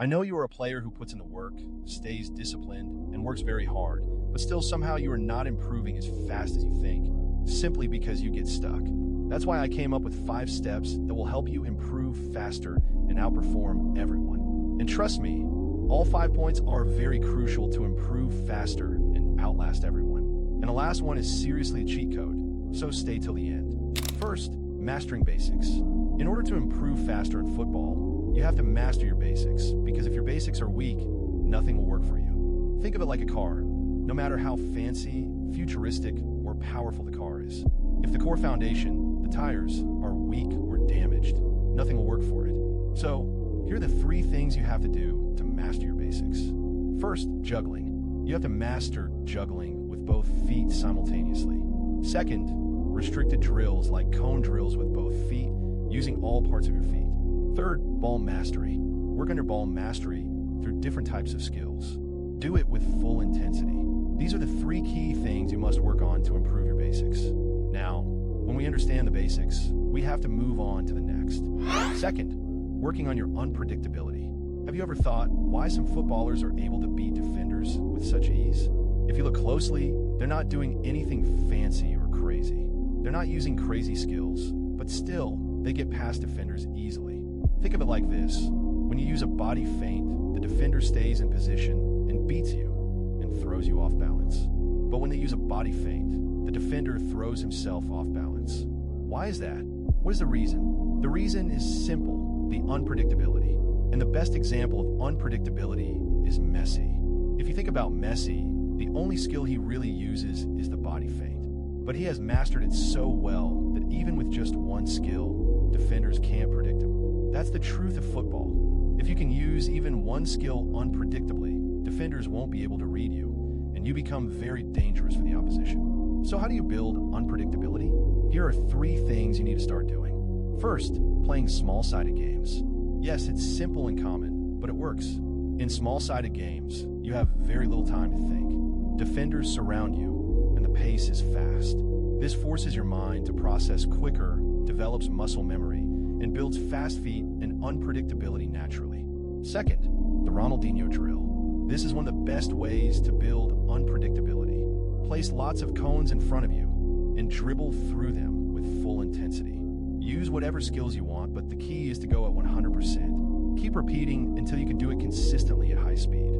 I know you are a player who puts in the work, stays disciplined, and works very hard, but still somehow you are not improving as fast as you think, simply because you get stuck. That's why I came up with 5 steps that will help you improve faster and outperform everyone. And trust me, all 5 points are very crucial to improve faster and outlast everyone. And the last one is seriously a cheat code, so stay till the end. First, mastering basics. In order to improve faster in football, you have to master your basics, because if your basics are weak, nothing will work for you. Think of it like a car. No matter how fancy, futuristic, or powerful the car is, if the core foundation, the tires, are weak or damaged, nothing will work for it. So, here are the 3 things you have to do to master your basics. First, juggling. You have to master juggling with both feet simultaneously. Second, restricted drills like cone drills with both feet, using all parts of your feet. Third, ball mastery. Work on your ball mastery through different types of skills. Do it with full intensity. These are the 3 key things you must work on to improve your basics. Now, when we understand the basics, we have to move on to the next. Second, working on your unpredictability. Have you ever thought why some footballers are able to beat defenders with such ease? If you look closely, they're not doing anything fancy or crazy. They're not using crazy skills, but still, they get past defenders easily. Think of it like this. When you use a body feint, the defender stays in position and beats you and throws you off balance. But when they use a body feint, the defender throws himself off balance. Why is that? What is the reason? The reason is simple, the unpredictability. And the best example of unpredictability is Messi. If you think about Messi, the only skill he really uses is the body feint. But he has mastered it so well that even with just one skill, defenders can't predict him. That's the truth of football. If you can use even one skill unpredictably, defenders won't be able to read you, and you become very dangerous for the opposition. So how do you build unpredictability? Here are 3 things you need to start doing. First, playing small-sided games. Yes, it's simple and common, but it works. In small-sided games, you have very little time to think. Defenders surround you, and the pace is fast. This forces your mind to process quicker, develops muscle memory, and builds fast feet and unpredictability naturally. Second, the Ronaldinho drill. This is one of the best ways to build unpredictability. Place lots of cones in front of you and dribble through them with full intensity. Use whatever skills you want, but the key is to go at 100%. Keep repeating until you can do it consistently at high speed.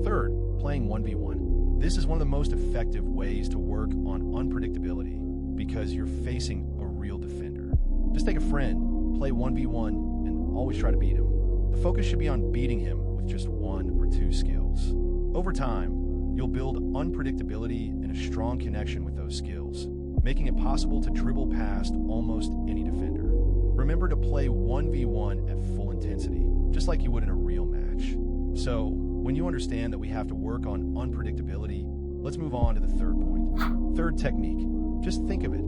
Third, playing 1v1. This is one of the most effective ways to work on unpredictability because you're facing a real defender. Just take a friend, play 1v1, and always try to beat him. The focus should be on beating him with just 1 or 2 skills. Over time, you'll build unpredictability and a strong connection with those skills, making it possible to dribble past almost any defender. Remember to play 1v1 at full intensity, just like you would in a real match. So, when you understand that we have to work on unpredictability, let's move on to the third point. Third technique. Just think of it.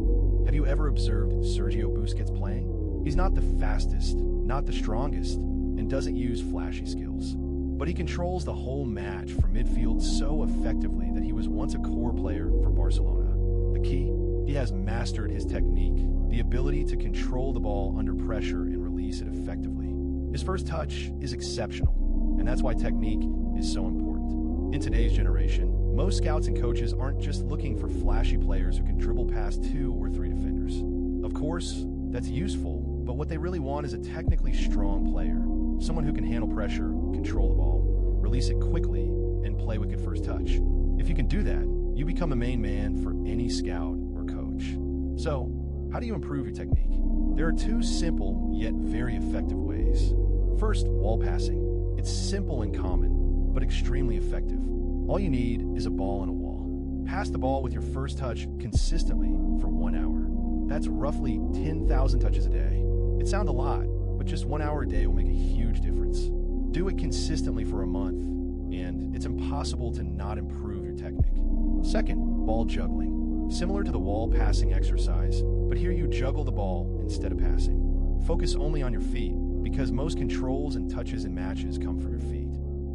Have you ever observed Sergio Busquets playing? He's not the fastest, not the strongest, and doesn't use flashy skills. But he controls the whole match from midfield so effectively that he was once a core player for Barcelona. The key? He has mastered his technique, the ability to control the ball under pressure and release it effectively. His first touch is exceptional, and that's why technique is so important. In today's generation, most scouts and coaches aren't just looking for flashy players who can dribble past 2 or 3 defenders. Of course, that's useful, but what they really want is a technically strong player, someone who can handle pressure, control the ball, release it quickly, and play with good first touch. If you can do that, you become a main man for any scout or coach. So, how do you improve your technique? There are 2 simple yet very effective ways. First, wall passing. It's simple and common, but extremely effective. All you need is a ball and a wall. Pass the ball with your first touch consistently for 1 hour. That's roughly 10,000 touches a day. It sounds a lot, but just 1 hour a day will make a huge difference. Do it consistently for a month, and it's impossible to not improve your technique. Second, ball juggling. Similar to the wall passing exercise, but here you juggle the ball instead of passing. Focus only on your feet, because most controls and touches in matches come from your feet.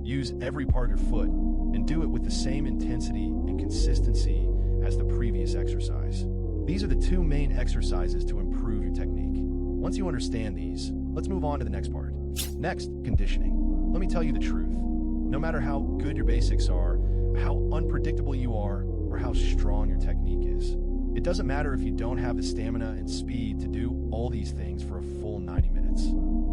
Use every part of your foot, and do it with the same intensity and consistency as the previous exercise. These are the 2 main exercises to improve your technique. Once you understand these, let's move on to the next part. Next, conditioning. Let me tell you the truth. No matter how good your basics are, how unpredictable you are, or how strong your technique is, it doesn't matter if you don't have the stamina and speed to do all these things for a full 90 minutes.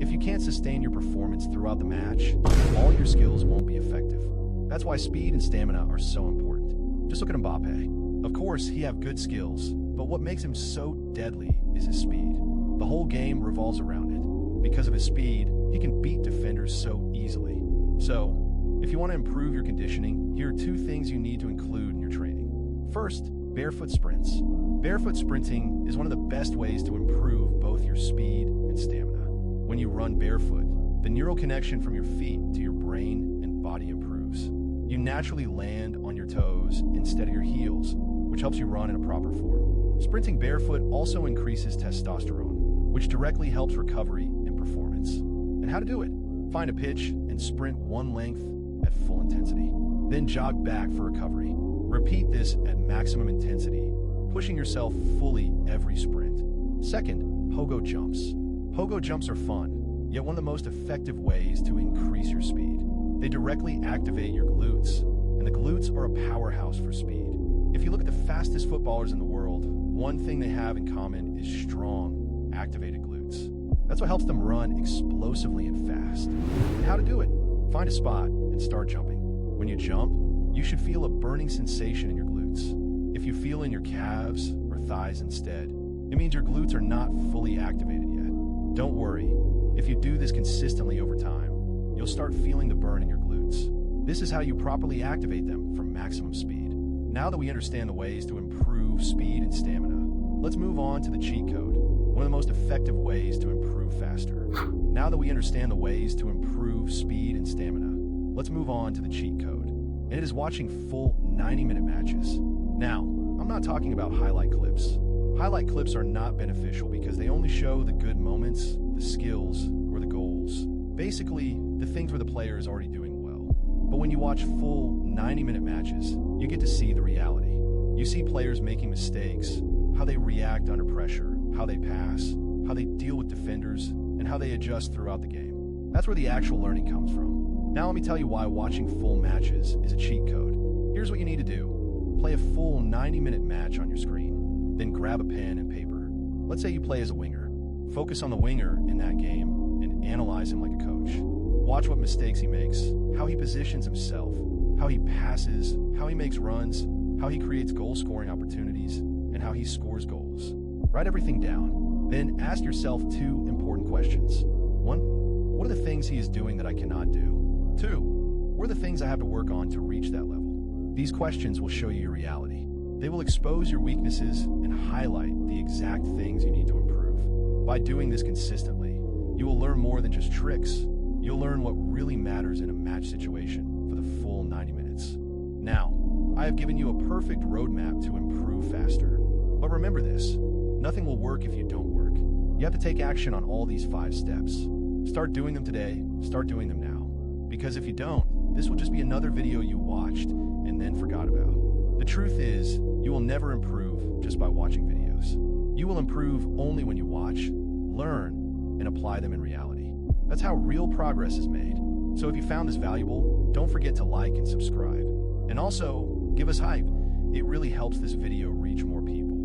If you can't sustain your performance throughout the match, all your skills won't be effective. That's why speed and stamina are so important. Just look at Mbappe. Of course, he has good skills, but what makes him so deadly is his speed. The whole game revolves around it. Because of his speed, he can beat defenders so easily. So, if you want to improve your conditioning, here are 2 things you need to include in your training. First, barefoot sprints. Barefoot sprinting is one of the best ways to improve both your speed and stamina. When you run barefoot, the neural connection from your feet to your brain and body improves. You naturally land on your toes instead of your heels, which helps you run in a proper form. Sprinting barefoot also increases testosterone, which directly helps recovery and performance. And how to do it? Find a pitch and sprint one length at full intensity. Then jog back for recovery. Repeat this at maximum intensity, pushing yourself fully every sprint. Second, pogo jumps. Pogo jumps are fun, yet one of the most effective ways to increase your speed. They directly activate your glutes, and the glutes are a powerhouse for speed. If you look at the fastest footballers in the world, one thing they have in common is strong, activated glutes. That's what helps them run explosively and fast. And how to do it? Find a spot and start jumping. When you jump, you should feel a burning sensation in your glutes. If you feel in your calves or thighs instead, it means your glutes are not fully activated yet. Don't worry. If you do this consistently over time, you'll start feeling the burn in your glutes. This is how you properly activate them for maximum speed. Now that we understand the ways to improve speed and stamina, let's move on to the cheat code, one of the most effective ways to improve faster. Now that we understand the ways to improve speed and stamina, let's move on to the cheat code, and it is watching full 90-minute matches. Now, I'm not talking about highlight clips. Highlight clips are not beneficial because they only show the good moments, the skills, or the goals. Basically, the things where the player is already doing well. But when you watch full 90-minute matches, you get to see the reality. You see players making mistakes, how they react under pressure, how they pass, how they deal with defenders, and how they adjust throughout the game. That's where the actual learning comes from. Now let me tell you why watching full matches is a cheat code. Here's what you need to do. Play a full 90-minute match on your screen, then grab a pen and paper. Let's say you play as a winger. Focus on the winger in that game and analyze him like a coach. Watch what mistakes he makes, how he positions himself, how he passes, how he makes runs, how he creates goal-scoring opportunities, and how he scores goals. Write everything down. Then ask yourself 2 important questions. 1, what are the things he is doing that I cannot do? 2, what are the things I have to work on to reach that level? These questions will show you your reality. They will expose your weaknesses and highlight the exact things you need to improve. By doing this consistently, you will learn more than just tricks. You'll learn what really matters in a match situation for the full 90 minutes. Now, I have given you a perfect roadmap to improve faster. But remember this, nothing will work if you don't work. You have to take action on all these 5 steps. Start doing them today, start doing them now. Because if you don't, this will just be another video you watched and then forgot about. The truth is, you will never improve just by watching videos. You will improve only when you watch, learn, and apply them in reality. That's how real progress is made. So if you found this valuable, don't forget to like and subscribe. And also, give us hype. It really helps this video reach more people.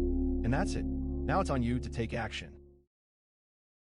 And that's it. Now it's on you to take action.